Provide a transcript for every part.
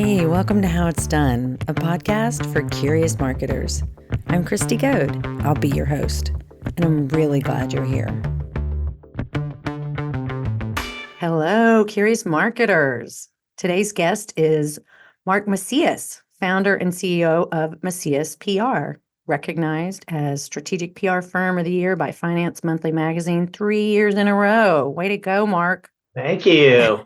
Hey, welcome to How It's Done, a podcast for curious marketers. I'm Christy Goad. I'll be your host, and I'm really glad you're here. Hello, curious marketers. Today's guest is Mark Macias, founder and CEO of Macias PR, recognized as Strategic PR Firm of the Year by Finance Monthly Magazine 3 years in a row. Way to go, Mark. Thank you.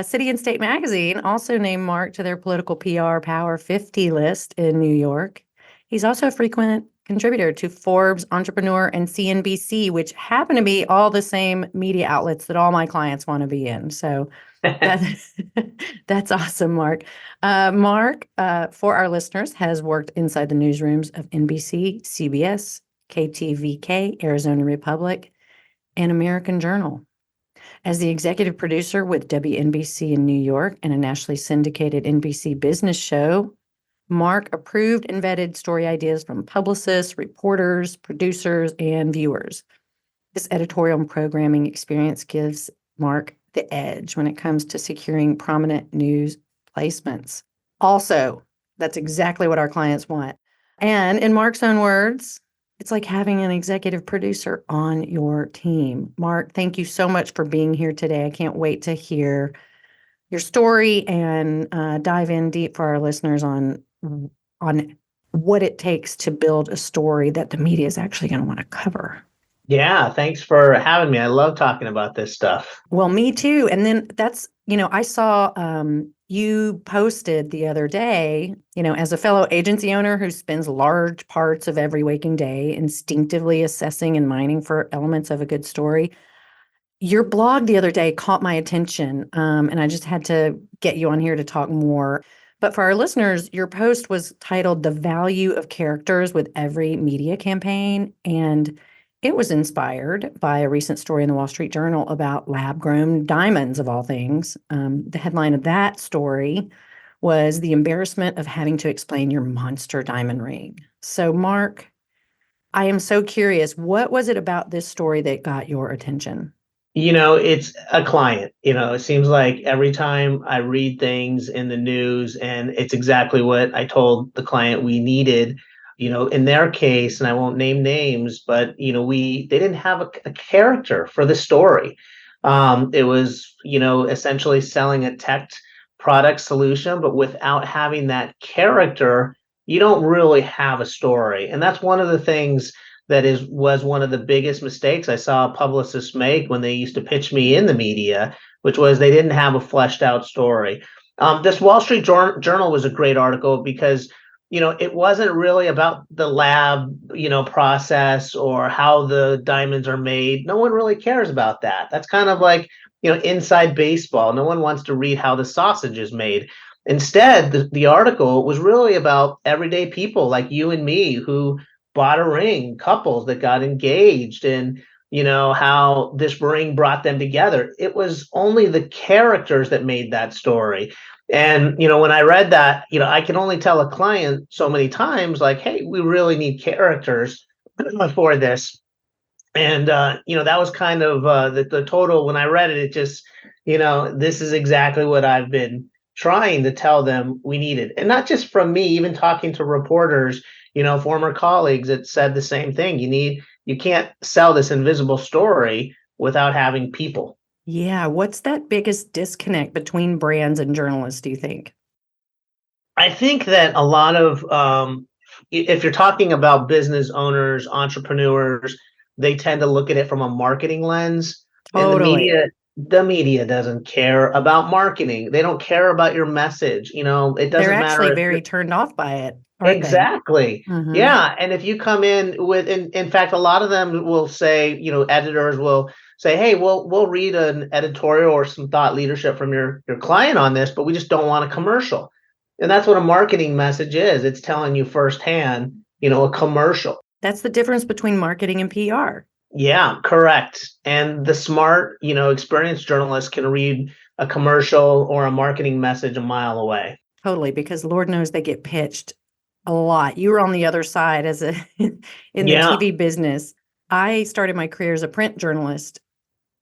City and State Magazine also named Mark to their political PR Power 50 list in New York. He's also a frequent contributor to Forbes, Entrepreneur, and CNBC, which happen to be all the same media outlets that all my clients want to be in. So that's awesome, Mark. Mark, for our listeners, has worked inside the newsrooms of NBC, CBS, KTVK, Arizona Republic, and American Journal. As the executive producer with WNBC in New York and a nationally syndicated NBC business show, Mark approved and vetted story ideas from publicists, reporters, producers, and viewers. This editorial and programming experience gives Mark the edge when it comes to securing prominent news placements. Also, that's exactly what our clients want. And in Mark's own words, it's like having an executive producer on your team. Mark, thank you so much for being here today. I can't wait to hear your story and dive in deep for our listeners on what it takes to build a story that the media is actually going to want to cover. Yeah, thanks for having me. I love talking about this stuff. Well, me too. And then I saw you posted the other day, as a fellow agency owner who spends large parts of every waking day instinctively assessing and mining for elements of a good story. Your blog the other day caught my attention, and I just had to get you on here to talk more. But for our listeners, your post was titled "The Value of Characters with Every Media Campaign," and it was inspired by a recent story in the Wall Street Journal about lab-grown diamonds, of all things. The headline of that story was "The Embarrassment of Having to Explain Your Monster Diamond Ring." So, Mark, I am so curious, what was it about this story that got your attention? It's a client. It seems like every time I read things in the news, and it's exactly what I told the client we needed. In their case, and I won't name names, but they didn't have a character for the story. It was essentially selling a tech product solution, but without having that character, you don't really have a story. And that's one of the things was one of the biggest mistakes I saw publicists make when they used to pitch me in the media, which was they didn't have a fleshed out story. This Wall Street Journal was a great article because it wasn't really about the lab process or how the diamonds are made. No one really cares about that. That's kind of like inside baseball. No one wants to read how the sausage is made. Instead, the article was really about everyday people like you and me who bought a ring, couples that got engaged, and how this ring brought them together. It was only the characters that made that story. And when I read that, I can only tell a client so many times, like, hey, we really need characters for this. And that was kind of the total. When I read it, it just this is exactly what I've been trying to tell them we needed. And not just from me, even talking to reporters, former colleagues that said the same thing. You can't sell this invisible story without having people. Yeah. What's that biggest disconnect between brands and journalists, do you think? I think that a lot of, if you're talking about business owners, entrepreneurs, they tend to look at it from a marketing lens. Totally. And the media doesn't care about marketing. They don't care about your message. It They're doesn't actually matter. very turned off by it, aren't they? Exactly. Mm-hmm. Yeah. And if you come in with, in fact, a lot of them will say, editors will say, hey, we'll read an editorial or some thought leadership from your client on this, but we just don't want a commercial. And that's what a marketing message is. It's telling you firsthand, a commercial. That's the difference between marketing and PR. Yeah, correct. And the smart, experienced journalist can read a commercial or a marketing message a mile away. Totally, because Lord knows they get pitched a lot. You were on the other side as in the Yeah. TV business. I started my career as a print journalist.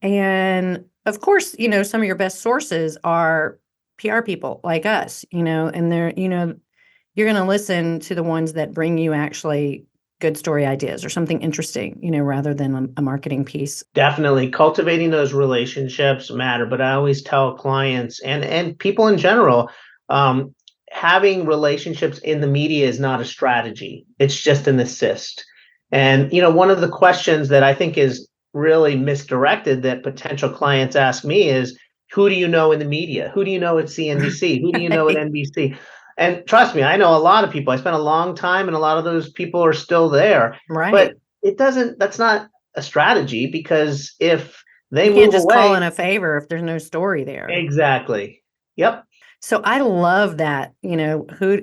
And of course, some of your best sources are PR people like us, and they're, you're going to listen to the ones that bring you actually good story ideas or something interesting, rather than a marketing piece. Definitely cultivating those relationships matter, but I always tell clients and people in general, um, having relationships in the media is not a strategy. It's just an assist. And one of the questions that I think is really misdirected that potential clients ask me is, who do you know in the media? Who do you know at CNBC? Who do you know at Right. NBC? And trust me, I know a lot of people. I spent a long time, and a lot of those people are still there. But Right. that's not a strategy, because if they You can't move just call in away. a favor if there's no story there. Exactly. Yep. So I love that, who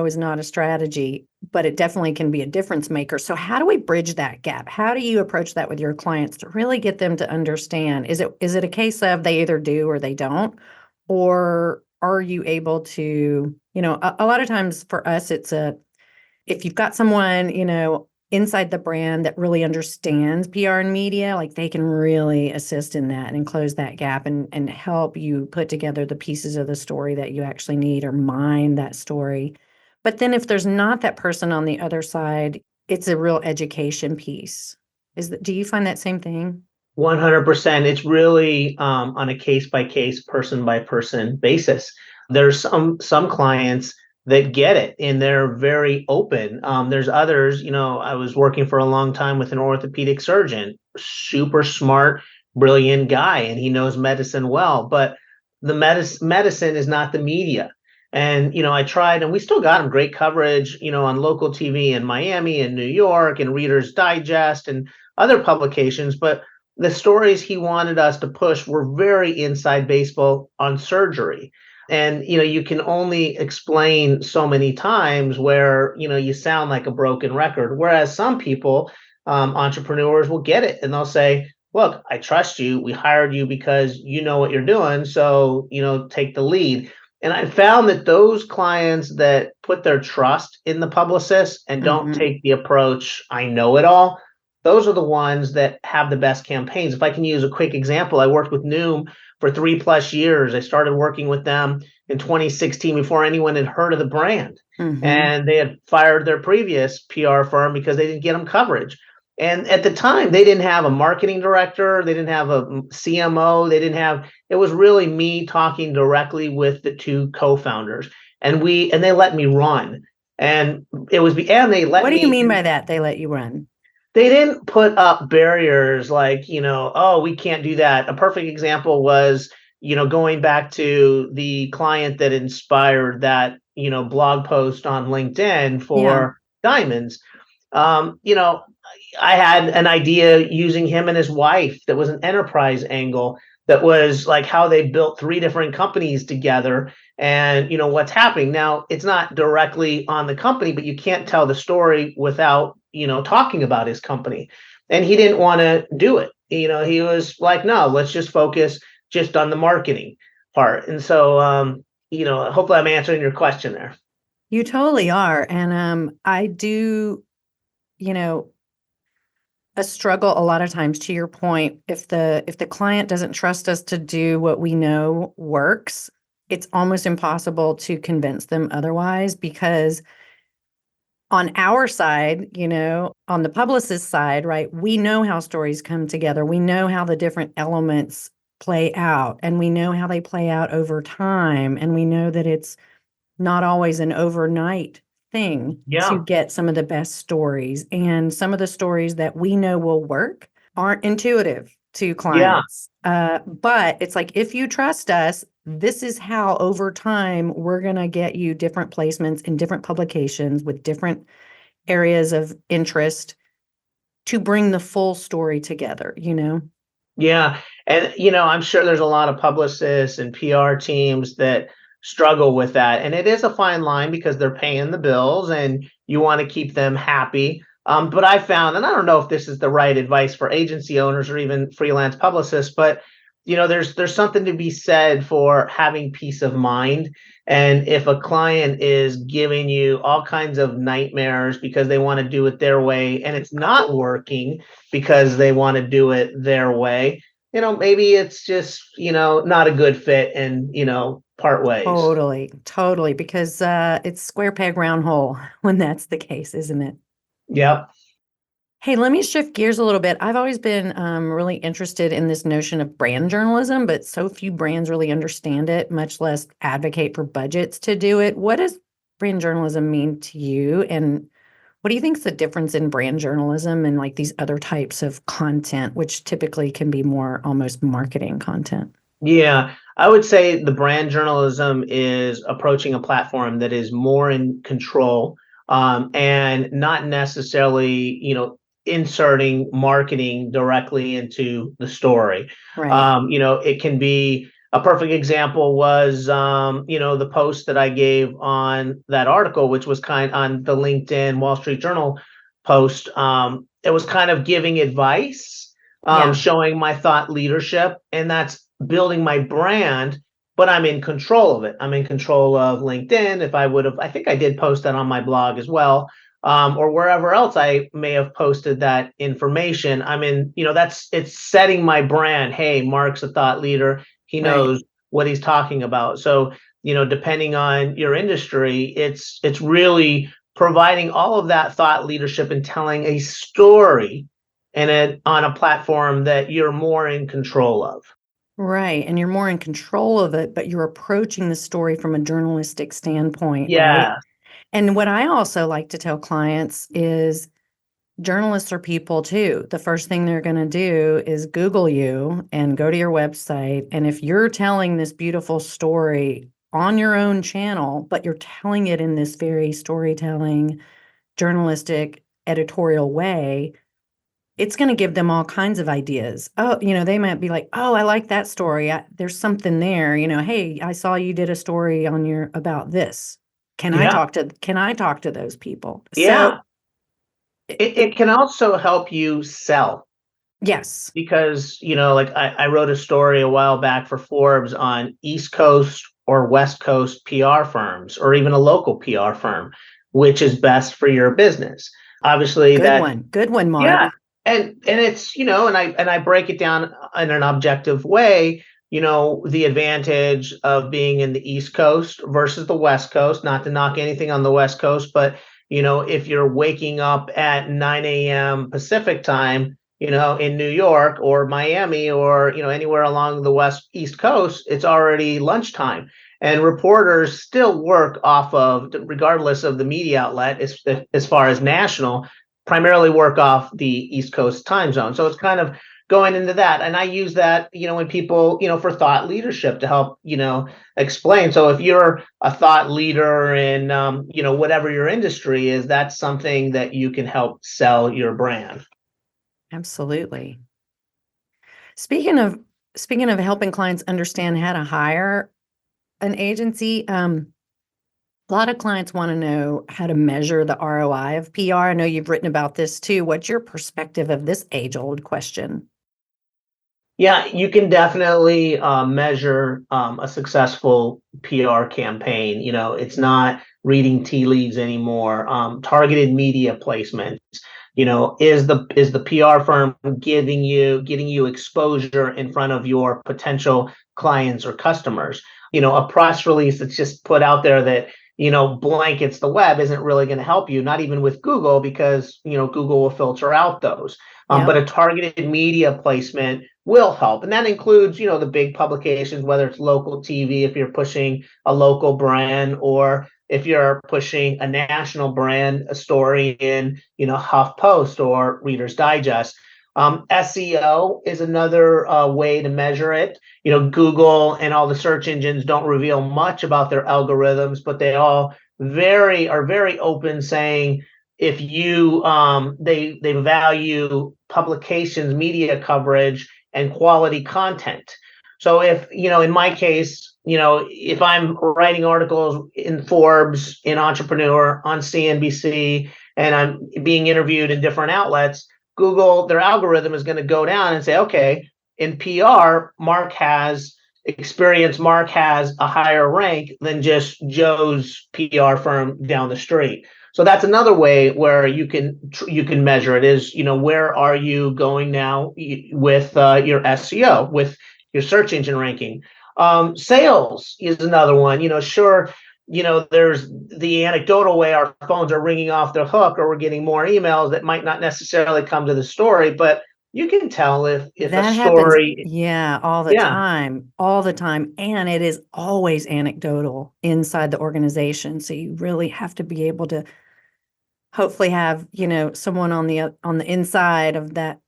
is not a strategy, but it definitely can be a difference maker. So how do we bridge that gap? How do you approach that with your clients to really get them to understand? Is it a case of they either do or they don't? Or are you able to, a lot of times for us, if you've got someone, inside the brand that really understands PR and media, like they can really assist in that and close that gap and help you put together the pieces of the story that you actually need or mine that story. But then if there's not that person on the other side, it's a real education piece. Do you find that same thing? 100%. It's really on a case by case, person by person basis. There's some clients that get it and they're very open. There's others, I was working for a long time with an orthopedic surgeon, super smart, brilliant guy, and he knows medicine well, but the medicine is not the media. And I tried, and we still got him great coverage, on local TV in Miami and New York and Reader's Digest and other publications, but the stories he wanted us to push were very inside baseball on surgery. And you can only explain so many times where you sound like a broken record, whereas some people, entrepreneurs, will get it and they'll say, look, I trust you, we hired you because you know what you're doing, so take the lead. And I found that those clients that put their trust in the publicist and don't Hmm. take the approach, I know it all, those are the ones that have the best campaigns. If I can use a quick example, I worked with Noom for 3+ years. I started working with them in 2016 before anyone had heard of the brand. Hmm. And they had fired their previous PR firm because they didn't get them coverage. And at the time, they didn't have a marketing director, they didn't have a CMO, it was really me talking directly with the two co-founders. And they let me run. And and they let What do you me mean by that? They let you run? they didn't put up barriers like, oh, we can't do that. A perfect example was, going back to the client that inspired that, blog post on LinkedIn Yeah. for diamonds. Um, you know, I had an idea using him and his wife that was an enterprise angle, that was like how they built three different companies together and what's happening. Now, it's not directly on the company, but you can't tell the story without talking about his company. And he didn't want to do it. He was like, no, let's just focus just on the marketing part. And so hopefully I'm answering your question there. You totally are. And I do, you know, a struggle a lot of times, to your point, if the client doesn't trust us to do what we know works, it's almost impossible to convince them otherwise, because on our side, on the publicist side, right, we know how stories come together. We know how the different elements play out, and we know how they play out over time, and we know that it's not always an overnight thing to Yeah. get some of the best stories. And some of the stories that we know will work aren't intuitive to Yeah. clients. But it's like, if you trust us, this is how over time we're going to get you different placements in different publications with different areas of interest to bring the full story together. Yeah. And, I'm sure there's a lot of publicists and PR teams that struggle with that. And it is a fine line because they're paying the bills and you want to keep them happy. But I found, and I don't know if this is the right advice for agency owners or even freelance publicists, but there's something to be said for having peace of mind. And if a client is giving you all kinds of nightmares because they want to do it their way and it's not working because they want to do it their way, maybe it's just, not a good fit. And, part ways. Totally, totally, because it's square peg round hole when that's the case, isn't it? Yep. Hey, let me shift gears a little bit. I've always been really interested in this notion of brand journalism, but so few brands really understand it, much less advocate for budgets to do it. What does brand journalism mean to you? And what do you think is the difference in brand journalism and like these other types of content, which typically can be more almost marketing content? Yeah, I would say the brand journalism is approaching a platform that is more in control, and not necessarily, inserting marketing directly into the story. Right. It can be a perfect example was, the post that I gave on that article, which was kind on the LinkedIn Wall Street Journal post. It was kind of giving advice, Yeah. showing my thought leadership, and that's building my brand, but I'm in control of it. I'm in control of LinkedIn. If I would have, I think I did post that on my blog as well, or wherever else I may have posted that information. I'm in, it's setting my brand. Hey, Mark's a thought leader. He Right. knows what he's talking about. So, depending on your industry, it's really providing all of that thought leadership and telling a story and it on a platform that you're more in control of. Right. And you're more in control of it, but you're approaching the story from a journalistic standpoint, right? Yeah. And what I also like to tell clients is journalists are people too. The first thing they're going to do is Google you and go to your website. And if you're telling this beautiful story on your own channel, but you're telling it in this very storytelling, journalistic, editorial way, it's going to give them all kinds of ideas. Oh, they might be like, "Oh, I like that story. There's something there. Hey, I saw you did a story on your about this. Yeah. Can I talk to those people?" So Yeah. it, It it can also help you sell yes, because, like I wrote a story a while back for Forbes on East Coast or West Coast PR firms, or even a local PR firm, which is best for your business. Obviously, good that. one. Good one, Mark. Yeah, and it's, and I break it down in an objective way, the advantage of being in the East Coast versus the West Coast, not to knock anything on the West Coast, but if you're waking up at 9 a.m. Pacific time, in New York or Miami or, anywhere along the East Coast, it's already lunchtime. And reporters still work off of, regardless of the media outlet, as far as national, primarily work off the East Coast time zone. So it's kind of going into that. And I use that, when people, for thought leadership to help, explain. So if you're a thought leader in, whatever your industry is, that's something that you can help sell your brand. Absolutely. Speaking of helping clients understand how to hire an agency, a lot of clients want to know how to measure the ROI of PR. I know you've written about this too. What's your perspective of this age-old question? Yeah, you can definitely measure a successful PR campaign. It's not reading tea leaves anymore. Targeted media placements. Is the PR firm getting you exposure in front of your potential clients or customers? A press release that's just put out there that blankets the web isn't really going to help you. Not even with Google, because Google will filter out those. But Yep. a targeted media placement will help. And that includes, the big publications, whether it's local TV, if you're pushing a local brand, or if you're pushing a national brand, a story in, HuffPost or Reader's Digest. SEO is another way to measure it. Google and all the search engines don't reveal much about their algorithms, but they all are very open, saying if you they value publications, media coverage, and quality content. So if, in my case, if I'm writing articles in Forbes, in Entrepreneur, on CNBC, and I'm being interviewed in different outlets, Google, their algorithm is going to go down and say, okay, in PR, Mark has experience, Mark has a higher rank than just Joe's PR firm down the street. So that's another way where you can measure it is, where are you going now with your SEO, with your search engine ranking? Sales is another one. Sure, there's the anecdotal way our phones are ringing off the hook, or we're getting more emails that might not necessarily come to the story, but you can tell if a That happens, story, yeah, yeah, all the time. And it is always anecdotal inside the organization. So you really have to be able to hopefully have, someone on the inside of that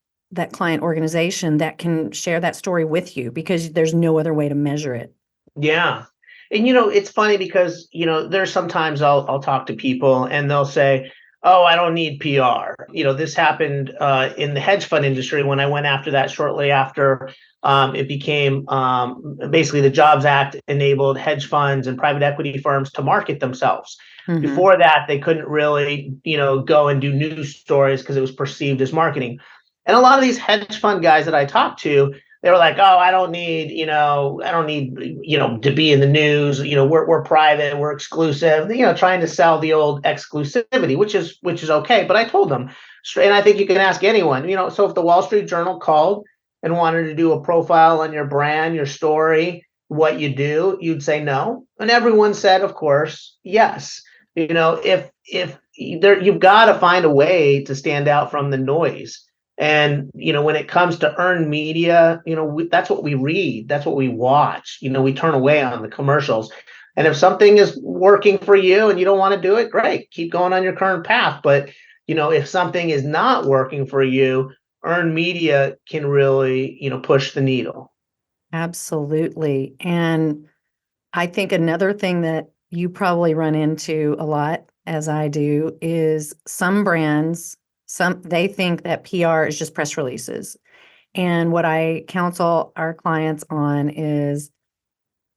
client organization that can share that story with you because there's no other way to measure it. yeah. And it's funny because there's sometimes I'll talk to people and they'll say, "Oh, I don't need PR." This happened in the hedge fund industry when I went after that shortly after it became basically the Jobs Act enabled hedge funds and private equity firms to market themselves. Mhm. Before that, they couldn't really go and do news stories because it was perceived as marketing. And a lot of these hedge fund guys that I talked to, they were like, "Oh, I don't need, to be in the news. We're private, we're exclusive." Trying to sell the old exclusivity, which is okay. But I told them, and I think you can ask anyone. So if the Wall Street Journal called and wanted to do a profile on your brand, your story, what you do, you'd say no, and everyone said, of course, yes. If there, you've got to find a way to stand out from the noise. And when it comes to earned media, that's what we read, that's what we watch. We turn away on the commercials. And if something is working for you and you don't want to do it, great, keep going on your current path. But if something is not working for you, earned media can really push the needle. Absolutely. And I think another thing that you probably run into a lot, as I do, is some brands, they think that PR is just press releases. And what I counsel our clients on is,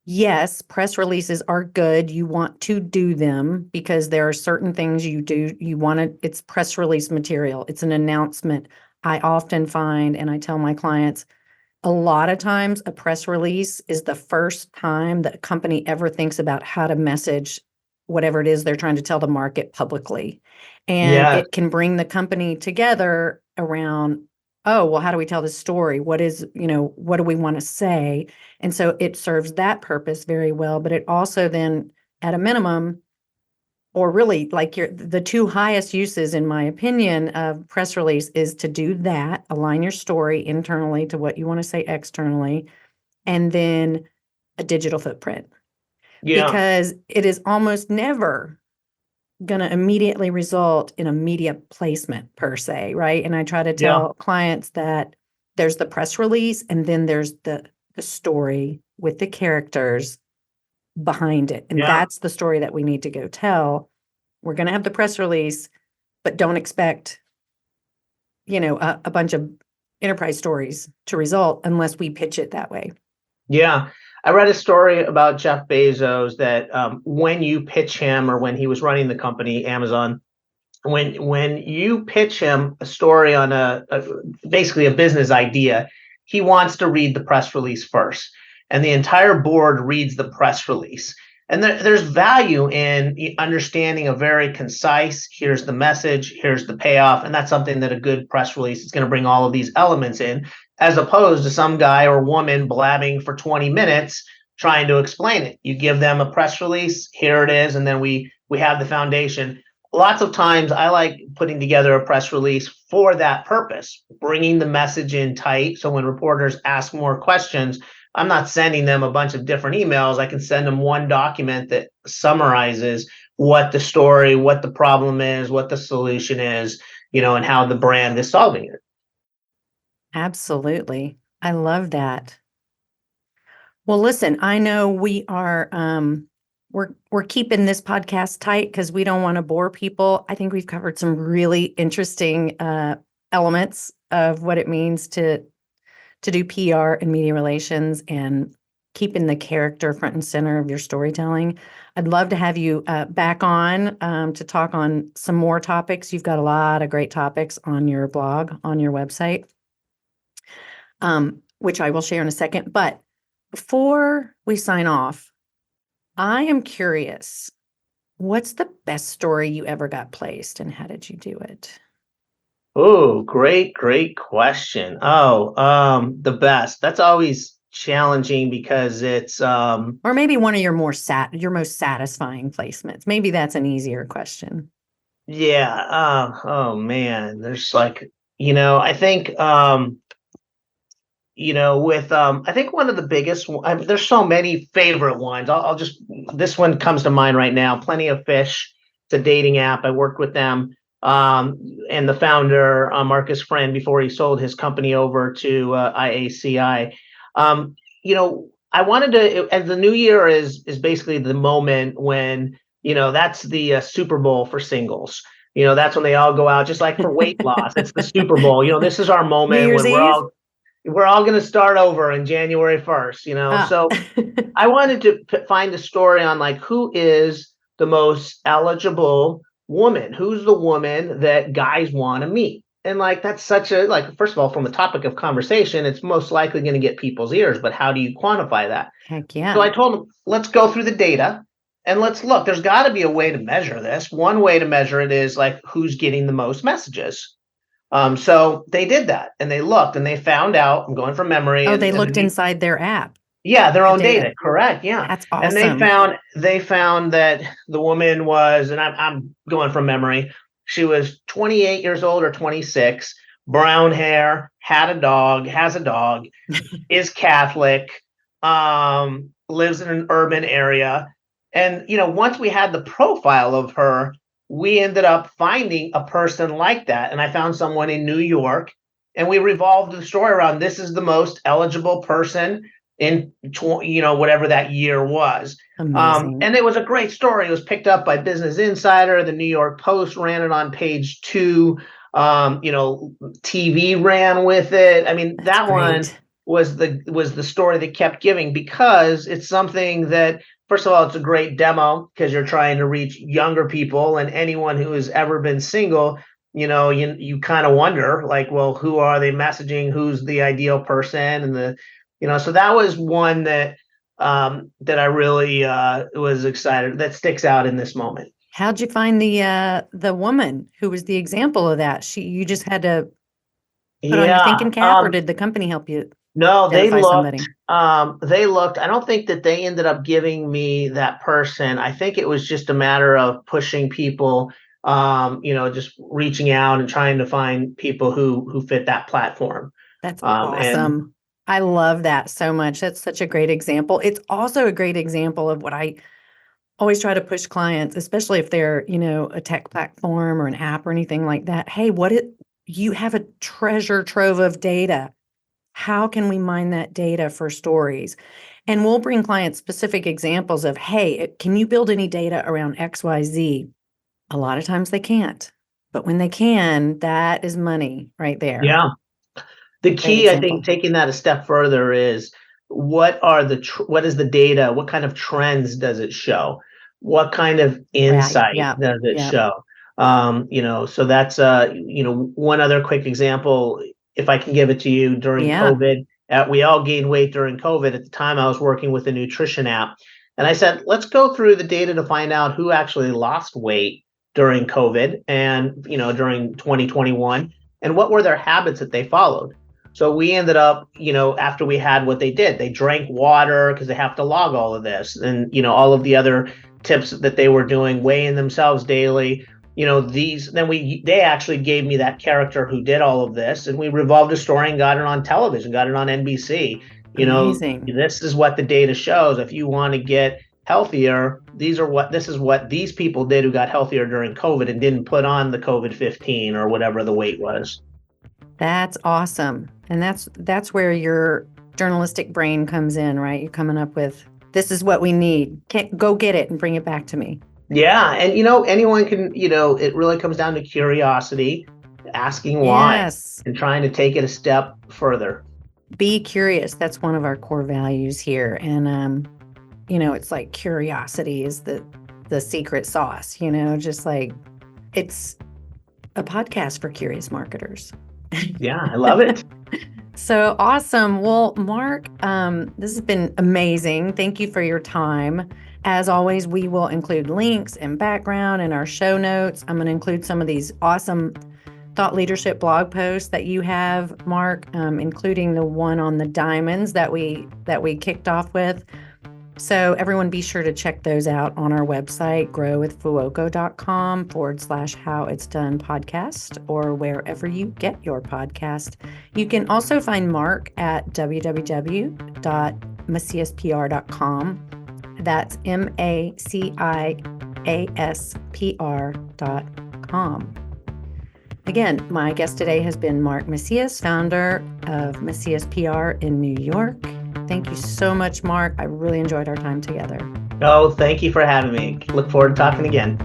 yes, press releases are good. You want to do them because there are certain things you want to, it's press release material. It's an announcement. I often find, and I tell my clients, a lot of times a press release is the first time that a company ever thinks about how to message whatever it is they're trying to tell the market publicly. And Yeah, it can bring the company together around, oh, well, how do we tell this story? What do we want to say? And so it serves that purpose very well, but it also then, at a minimum, or really like the two highest uses, in my opinion, of press release is to do that, align your story internally to what you want to say externally, and then a digital footprint, yeah, because it is almost never going to immediately result in a media placement per se, right? And I try to yeah, tell clients that there's the press release and then there's the story with the characters behind it. And yeah. that's the story that we need to go tell. We're going to have the press release, but don't expect, a bunch of enterprise stories to result unless we pitch it that way. Yeah. I read a story about Jeff Bezos that when you pitch him, or when he was running the company, Amazon, when you pitch him a story on basically a business idea, he wants to read the press release first, and the entire board reads the press release. And there's value in understanding a very concise, here's the message, here's the payoff, and that's something that a good press release is going to bring all of these elements in, as opposed to some guy or woman blabbing for 20 minutes trying to explain it. You give them a press release, here it is, and then we have the foundation. Lots of times I like putting together a press release for that purpose, bringing the message in tight. So when reporters ask more questions, I'm not sending them a bunch of different emails. I can send them one document that summarizes what the story, what the problem is, what the solution is, and how the brand is solving it. Absolutely. I love that. Well, listen, I know we're keeping this podcast tight because we don't want to bore people. I think we've covered some really interesting elements of what it means to do PR and media relations and keeping the character front and center of your storytelling. I'd love to have you back on to talk on some more topics. You've got a lot of great topics on your blog, on your website, which I will share in a second. But before we sign off, I am curious, what's the best story you ever got placed and how did you do it? Oh, great question. Oh, the best. That's always challenging because it's Or maybe one of your your most satisfying placements. Maybe that's an easier question. yeah, oh man, there's like, I think with I think one of the biggest there's so many favorite ones. I'll just this one comes to mind right now. Plenty of Fish. It's a dating app. I worked with them. And the founder, Marcus Friend, before he sold his company over to IACI. I wanted to, as the new year is basically the moment when, that's the Super Bowl for singles. That's when they all go out, just like for weight loss. It's the Super Bowl. This is our New moment Year's when Eve? we're all going to start over in January 1st, Ah. So I wanted to find a story on like who is the most eligible woman? Who's the woman that guys want to meet? And like that's such a like first of all, from the topic of conversation, it's most likely going to get people's ears, but how do you quantify that? Heck So yeah. I told them, let's go through the data and let's look. There's got to be a way to measure this. One way to measure it is like who's getting the most messages. So they did that and they looked and they found out, I'm going from memory Oh, and, they and looked inside their app, yeah, their the own data. data, correct. Yeah. That's And awesome. they found that the woman was, and I'm going from memory, she was 28 years old or 26, brown hair, had a dog, has a dog, is Catholic, lives in an urban area. And once we had the profile of her, we ended up finding a person like that. And I found someone in New York, and we revolved the story around this is the most eligible person in whatever that year was. Amazing. And it was a great story. It was picked up by Business Insider. The New York Post ran it on page 2. TV ran with it. I mean, That's that one great. was the story that kept giving because it's something that, first of all, it's a great demo because you're trying to reach younger people and anyone who has ever been single. You kind of wonder like, well, who are they messaging? Who's the ideal person? And so that was one that I really was excited, that sticks out in this moment. How'd you find the woman who was the example of that? You just had to put on your Yeah. thinking cap, or did the company help you No, they identify looked. somebody? They looked. I don't think that they ended up giving me that person. I think it was just a matter of pushing people, just reaching out and trying to find people who fit that platform. That's And awesome. I love that so much. That's such a great example. It's also a great example of what I always try to push clients, especially if they're, a tech platform or an app or anything like that. Hey, you have a treasure trove of data. How can we mine that data for stories? And we'll bring clients specific examples of, hey, can you build any data around XYZ? A lot of times they can't. But when they can, that is money right there. yeah, the Great key, I think, example. taking that a step further is what is the data? What kind of trends does it show? What kind of Right. insight Yeah. does it Yeah. show? So that's one other quick example, if I can give it to you. During Yeah. COVID, we all gained weight during COVID. At the time, I was working with a nutrition app, and I said, let's go through the data to find out who actually lost weight during COVID and during 2021, and what were their habits that they followed. So we ended up, after we had what they did, they drank water because they have to log all of this, and all of the other tips that they were doing, weighing themselves daily. They actually gave me that character who did all of this, and we revolved a story and got it on television, got it on NBC. Amazing. This is what the data shows. If you want to get healthier, this is what these people did who got healthier during COVID and didn't put on the COVID-15 or whatever the weight was. That's awesome. And that's where your journalistic brain comes in, right? You're coming up with, this is what we need. Can't go get it and bring it back to me. Yeah, and anyone can, it really comes down to curiosity, asking why, Yes. and trying to take it a step further. Be curious. That's one of our core values here. And it's like curiosity is the secret sauce, just like it's a podcast for curious marketers. Yeah, I love it. So awesome. Well, Mark, this has been amazing. Thank you for your time. As always, we will include links and background in our show notes. I'm going to include some of these awesome thought leadership blog posts that you have, Mark, including the one on the diamonds that we kicked off with. So everyone be sure to check those out on our website, growwithfuoco.com/howitsdone podcast, or wherever you get your podcast. You can also find Mark at www.maciaspr.com. That's MACIASPR.com. Again, my guest today has been Mark Macias, founder of Macias PR in New York. Thank you so much, Mark. I really enjoyed our time together. Oh, thank you for having me. Look forward to talking again.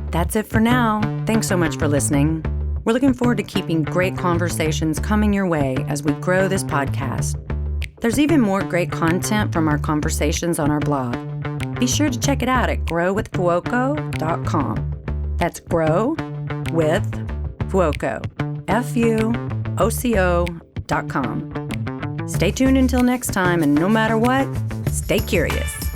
That's it for now. Thanks so much for listening. We're looking forward to keeping great conversations coming your way as we grow this podcast. There's even more great content from our conversations on our blog. Be sure to check it out at growwithfuoco.com. That's grow with Fuoco, FUOCO.com. Stay tuned until next time, and no matter what, stay curious.